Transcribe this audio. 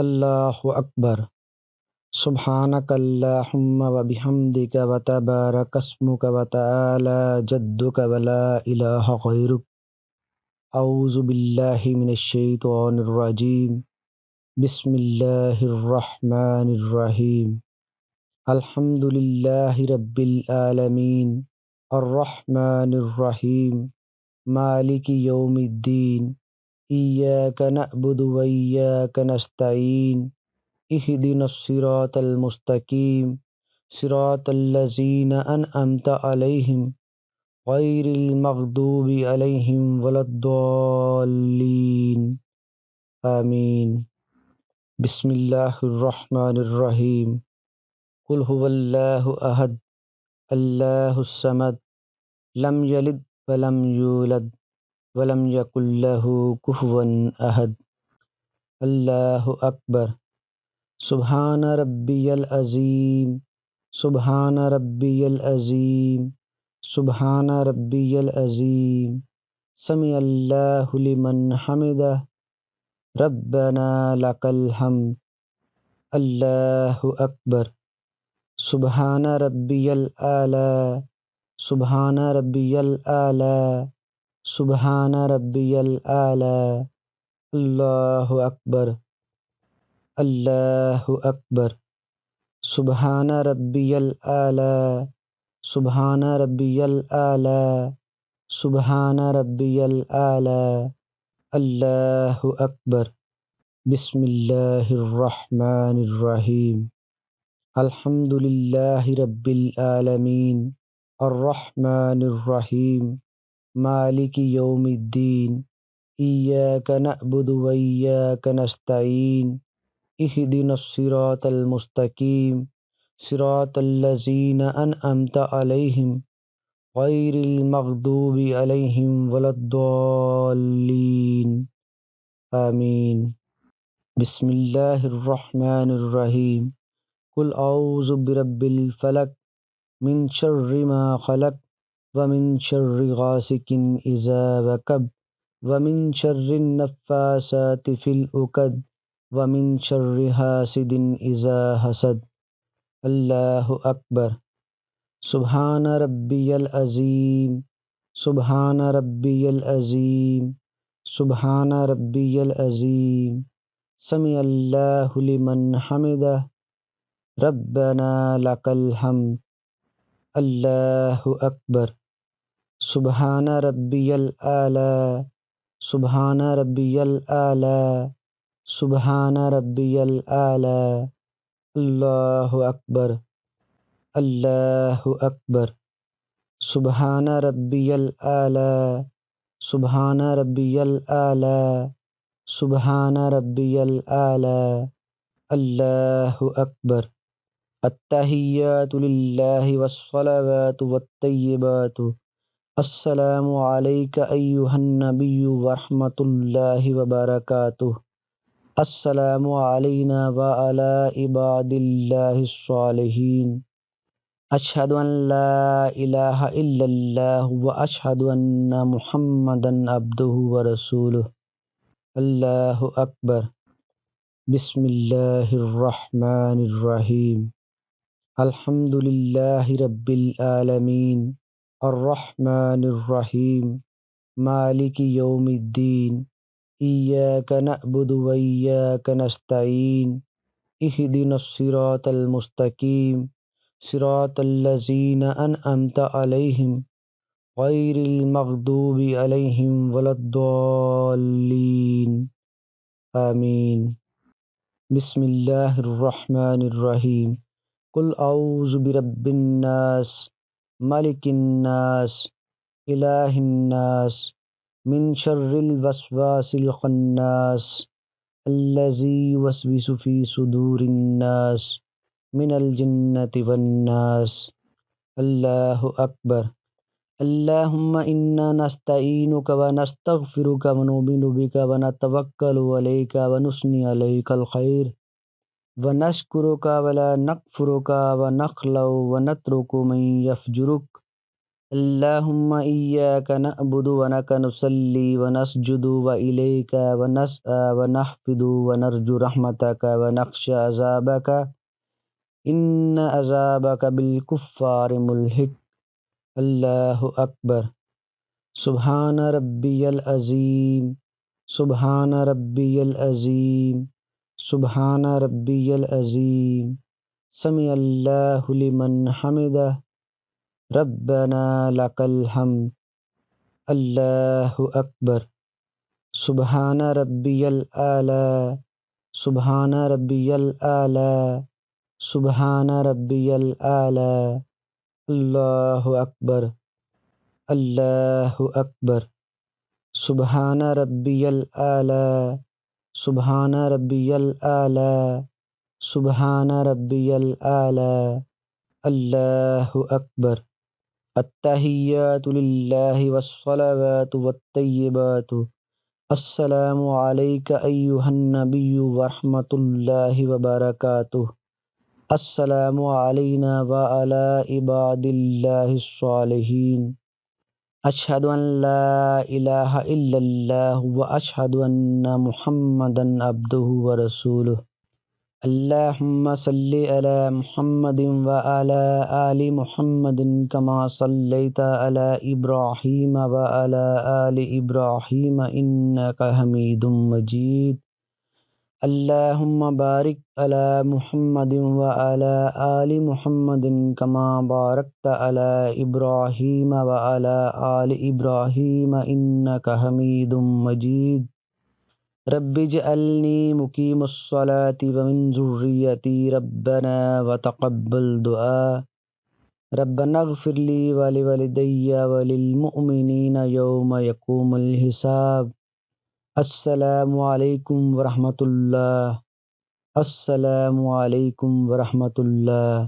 اللہ اکبر۔ سبحانک اللہم و بحمدک و تبارک اسمک و تعالی جدک و لا الہ غیرک۔ اعوذ باللہ من الشیطان الرجیم۔ بسم اللہ الرحمن الرحیم۔ الحمد للہ رب العالمین الرحمن الرحیم مالک یوم الدین۔ ایاک نعبد و ایاک نستعین۔ اہدنا الصراط المستقیم صراط الذین انعمت علیہم غیر المغضوب علیہم ولا الضالین آمین۔ بسم اللہ الرحمن الرحیم۔ قل هو اللہ احد اللہ الصمد لم یلد ولم یولد ولم یکن لہ کفوا احد۔ اللہ اکبر۔ سبحان ربی العظیم سبحان ربی العظیم سبحان ربی العظیم۔ سمع اللہ لمن حمدہ ربنا لک الحمد۔ اللہ اکبر۔ سبحان ربی الاعلی سبحان ربی الاعلی سبحان ربی الاعلی۔ اللہ اکبر اللہ اکبر۔ سبحان ربی الاعلی سبحان ربی الاعلی سبحان ربی الاعلی۔ اللہ اکبر۔ بسم اللہ الرحمن الرحیم۔ الحمد للہ رب العالمین الرحمن الرحیم مالک یوم الدین۔ ایاک نعبد و ایاک نستعین۔ اہدنا الصراط المستقیم صراط الذین انعمت علیہم غیر المغضوب علیہم ولا الضالین آمین۔ بسم اللہ الرحمن الرحیم۔ قل اعوذ برب الفلق من شر ما خلق ومن شر غاسق اذا وقب ومن شر النفاثات في العقد ومن شر حاسد اذا حسد۔ اللہ اکبر۔ سبحان ربی العظیم سبحان ربی العظیم سبحان ربی العظیم۔ سمع اللہ لمن حمدہ ربنا لک الحمد۔ اللہ اکبر۔ سبحان ربی الاعلی سبحان ربی الاعلی سبحان ربی الاعلی۔ اللہ اکبر اللہ اکبر۔ سبحان ربی الاعلی سبحان ربی الاعلی سبحان ربی الاعلی۔ اللہ اکبر۔ التحیات للہ والصلوات والطیبات۔ السلام علیک ایہا النبی ورحمۃ اللہ وبرکاتہ۔ السلام علینا وعلی عباد اللہ الصالحین۔ اشہد ان لا الہ الا اللہ واشہد ان محمدا عبدہ ورسولہ۔ اللہ اکبر۔ بسم اللہ الرحمن الرحیم۔ الحمد للہ رب العالمین الرحمن الرحیم مالک یوم الدین۔ ایاک نعبد و ایاک نستعین۔ اہدنا الصراط المستقیم صراط الذین انعمت علیہم غیر المغضوب علیہم ولا الضالین آمین۔ بسم اللہ الرحمن الرحیم۔ قل اعوذ برب الناس ملک الناس الہ الناس من شر الوسواس الخناس الذی یوسوس فی صدور الناس من الجنۃ والناس۔ اللہ اکبر۔ اللہم انا نستعینک ونستغفرک ونؤمن بک ونتوکل علیک ونثنی علیک الخیر ونشکرک ولا نکفرک ونخلع ونترک من یفجرک اللهم إياك نعبد ولك نصلي ونسجد وإليك ونسعى ونحفظ ونرجو رحمتك ونخشى عذابك إن عذابك بالكفار ملحق. اللہ اکبر. سبحان ربی العظیم، سبحان ربی العظیم، سبحان ربی العظیم. سمع اللہ لمن حمدہ، ربنا لک الحمد. اللہ اکبر. سبحان ربی الاعلی، سبحان ربی الاعلی، سبحان ربی الاعلی. اللہ اکبر، اللہ اکبر. سبحان ربی الاعلی، سبحان ربی الاعلی، سبحان ربی الاعلی. اللہ اکبر. التحیات للہ والصلوات والطیبات. السلام علیک ایہا النبی ورحمۃ اللہ وبرکاتہ. السلام علینا وعلی عباد اللہ الصالحین. اشہد ان لا الہ الا اللہ واشہد ان محمدا عبدہ ورسولہ. اللہم صلی علی محمد وعلی آل محمد کما صلیت علی ابراہیم وعلی آل ابراہیم انک حمید مجید. اللہم بارک علی محمد وعلی آل محمد کما بارکت علی ابراہیم وعلی آل ابراہیم انک حمید مجید. رب اجعلنی مقیم الصلاة ومن ذریتی ربنا وتقبل دعاء. ربنا اغفر لی ولوالدی وللمؤمنین یوم یقوم الحساب. السلام علیکم ورحمۃ اللہ. السلام علیکم ورحمۃ اللہ.